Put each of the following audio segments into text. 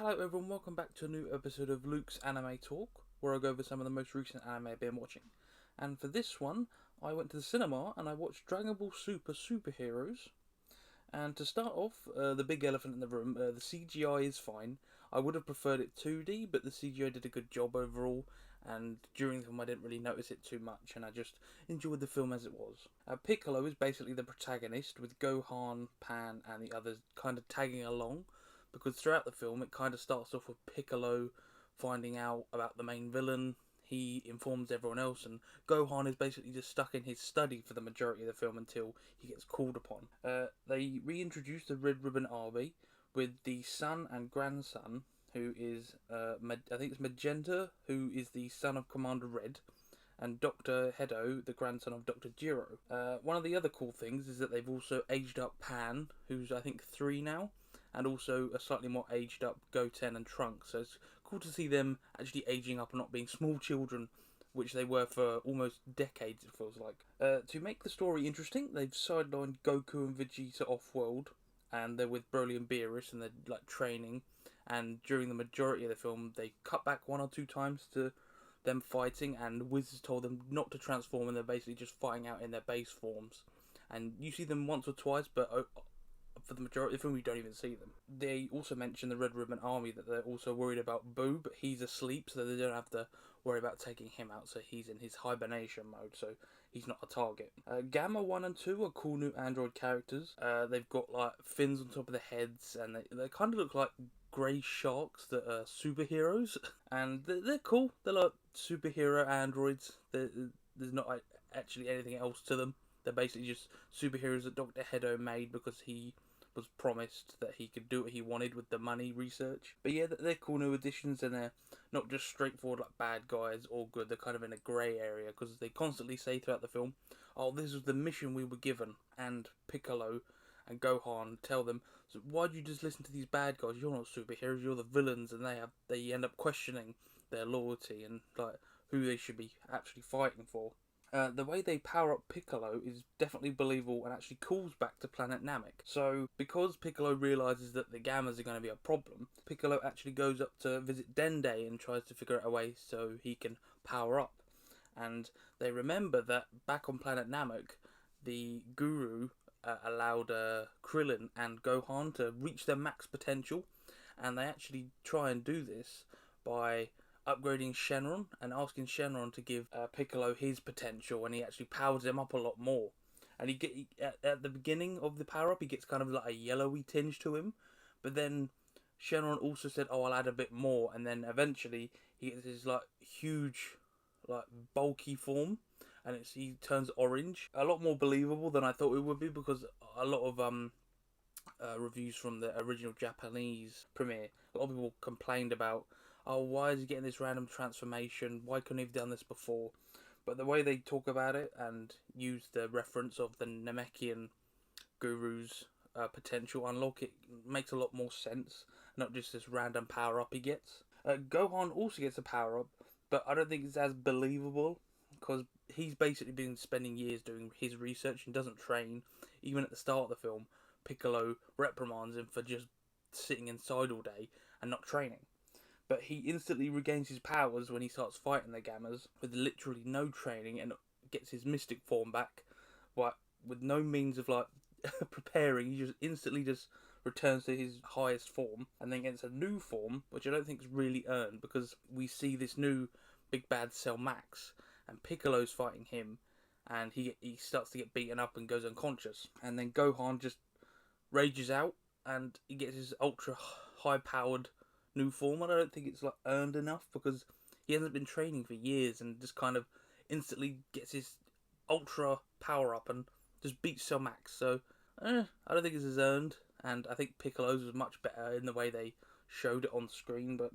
Hello everyone, welcome back to a new episode of Luke's Anime Talk, where I go over some of the most recent anime I've been watching. And for this one, I went to the cinema and I watched Dragon Ball Super Superheroes. And to start off, the big elephant in the room, the CGI is fine. I would have preferred it 2D, but the CGI did a good job overall, and during the film I didn't really notice it too much, and I just enjoyed the film as it was. Piccolo is basically the protagonist, with Gohan, Pan, and the others kind of tagging along, because throughout the film it kind of starts off with Piccolo finding out about the main villain. He informs everyone else, and Gohan is basically just stuck in his study for the majority of the film until he gets called upon. They reintroduced the Red Ribbon Army with the son and grandson, who is, I think it's Magenta, who is the son of Commander Red, and Dr. Hedo, the grandson of Dr. Jiro. One of the other cool things is that they've also aged up Pan, who's I think 3 now, and also a slightly more aged up Goten and Trunks. So it's cool to see them actually aging up and not being small children, which they were for almost decades, it feels like. To make the story interesting, they've sidelined Goku and Vegeta off-world, and they're with Broly and Beerus, and they're like training. And during the majority of the film, they cut back 1 or 2 times to them fighting, and Wiz has told them not to transform, and they're basically just fighting out in their base forms. And you see them once or twice, but for the majority of the film, we don't even see them. They also mention the Red Ribbon Army, that they're also worried about Boo, but he's asleep, so they don't have to worry about taking him out, so he's in his hibernation mode, so he's not a target. Gamma 1 and 2 are cool new android characters. They've got like fins on top of their heads, and they kind of look like grey sharks that are superheroes, and they're cool. They're like superhero androids. There's not like, actually anything else to them. They're basically just superheroes that Dr. Hedo made because he was promised that he could do what he wanted with the money research. But yeah, they're cool new additions, and they're not just straightforward like bad guys or good. They're kind of in a grey area, because they constantly say throughout the film, oh, this was the mission we were given, and Piccolo and Gohan tell them, so why'd you just listen to these bad guys? You're not superheroes, you're the villains. And they end up questioning their loyalty and like who they should be actually fighting for. The way they power up Piccolo is definitely believable and actually calls back to Planet Namek. So, because Piccolo realises that the Gammas are going to be a problem, Piccolo actually goes up to visit Dende and tries to figure out a way so he can power up. And they remember that back on Planet Namek, the Guru allowed Krillin and Gohan to reach their max potential, and they actually try and do this by upgrading Shenron and asking Shenron to give Piccolo his potential, and he actually powers him up a lot more. And at the beginning of the power up, he gets kind of like a yellowy tinge to him, but then Shenron also said, "Oh, I'll add a bit more," and then eventually he gets his like huge, like bulky form, and he turns orange. A lot more believable than I thought it would be, because a lot of reviews from the original Japanese premiere, a lot of people complained about, oh, why is he getting this random transformation? Why couldn't he have done this before? But the way they talk about it and use the reference of the Namekian Guru's potential unlock, it makes a lot more sense. Not just this random power up he gets. Gohan also gets a power up, but I don't think it's as believable, because he's basically been spending years doing his research and doesn't train. Even at the start of the film, Piccolo reprimands him for just sitting inside all day and not training. But he instantly regains his powers when he starts fighting the Gammas with literally no training, and gets his mystic form back, but with no means of like preparing. He just instantly just returns to his highest form, and then gets a new form, which I don't think is really earned, because we see this new big bad Cell Max, and Piccolo's fighting him, and he starts to get beaten up and goes unconscious, and then Gohan just rages out, and he gets his ultra high powered new form. And I don't think it's like earned enough, because he hasn't been training for years, and just kind of instantly gets his ultra power up and just beats Cell Max. So I don't think this is earned, and I think Piccolo's was much better in the way they showed it on screen. But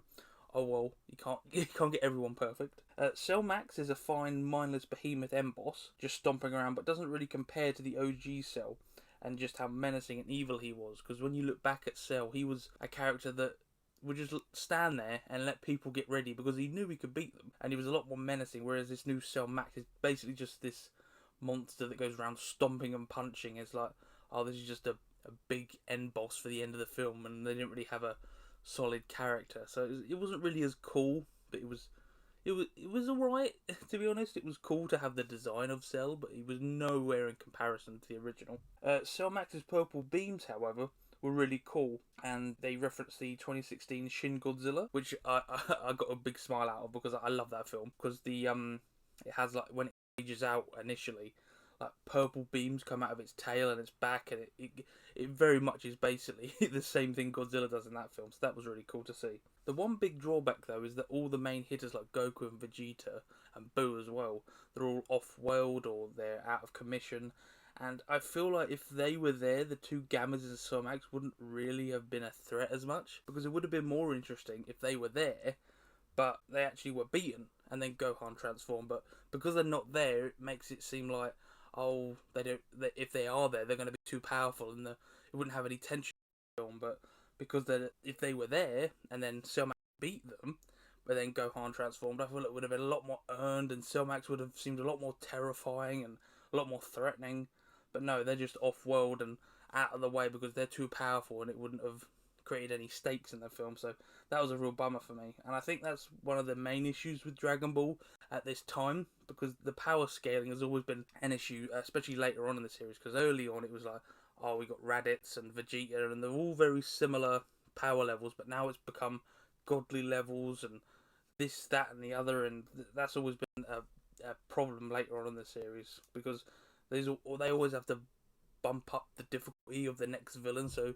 oh well, you can't get everyone perfect. Cell Max is a fine, mindless behemoth end boss, just stomping around, but doesn't really compare to the OG Cell, and just how menacing and evil he was. Because when you look back at Cell, he was a character that would just stand there and let people get ready, because he knew he could beat them, and he was a lot more menacing. Whereas this new Cell Max is basically just this monster that goes around stomping and punching. It's like, oh, this is just a big end boss for the end of the film, and they didn't really have a solid character. So it wasn't really as cool, but it was alright, to be honest. It was cool to have the design of Cell, but he was nowhere in comparison to the original. Cell Max's purple beams, however, were really cool, and they referenced the 2016 Shin Godzilla, which I got a big smile out of because I love that film. Because it has, like, when it ages out initially, like purple beams come out of its tail and its back, and it very much is basically the same thing Godzilla does in that film. So that was really cool to see. The one big drawback though is that all the main hitters like Goku and Vegeta and Boo as well, they're all off-world or they're out of commission. And I feel like if they were there, the two Gammas and Somax wouldn't really have been a threat as much, because it would have been more interesting if they were there, but they actually were beaten and then Gohan transformed. But because they're not there, it makes it seem like, oh, they don't. If they are there, they're going to be too powerful, and it wouldn't have any tension in the film. But because if they were there and then Cell Max beat them, but then Gohan transformed, I feel it would have been a lot more earned, and Cell Max would have seemed a lot more terrifying and a lot more threatening. But no, they're just off-world and out of the way because they're too powerful, and it wouldn't have created any stakes in the film. So that was a real bummer for me, and I think that's one of the main issues with Dragon Ball at this time, because the power scaling has always been an issue, especially later on in the series, because early on it was like, oh, we got Raditz and Vegeta, and they're all very similar power levels, but now it's become godly levels and this, that, and the other, and that's always been a problem later on in the series, because they always have to bump up the difficulty of the next villain, so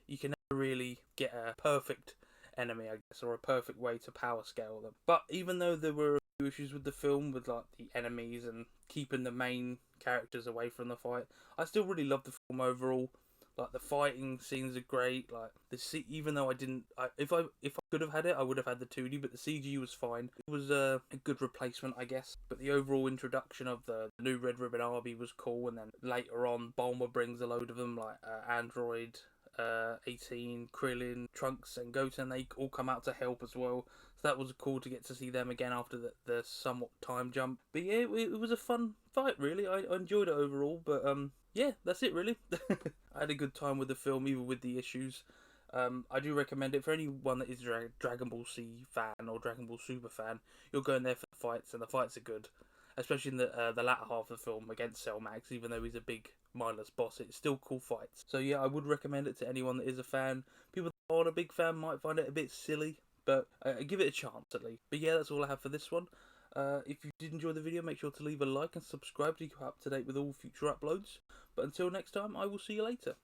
you can never really get a perfect enemy, I guess, or a perfect way to power scale them. But even though there were a few issues with the film, with like the enemies and keeping the main characters away from the fight, I still really love the film overall. Like the fighting scenes are great. Like even though if I could have had it, I would have had the 2D, but the CG was fine. It was a good replacement, I guess. But the overall introduction of the new Red Ribbon Army was cool, and then later on, Bulma brings a load of them, like Android 18, Krillin, Trunks, and Goten. They all come out to help as well. So that was cool to get to see them again after the somewhat time jump. But yeah, it was a fun fight, really. I enjoyed it overall, but yeah, that's it really. I had a good time with the film, even with the issues. I do recommend it for anyone that is a Dragon Ball Z fan or Dragon Ball Super fan. You'll go in there for the fights, and the fights are good. Especially in the latter half of the film against Cell Max, even though he's a big mindless boss, it's still cool fights. So yeah, I would recommend it to anyone that is a fan. People that aren't a big fan might find it a bit silly, but give it a chance at least. But yeah, that's all I have for this one. If you did enjoy the video, make sure to leave a like and subscribe to keep up to date with all future uploads. But until next time, I will see you later.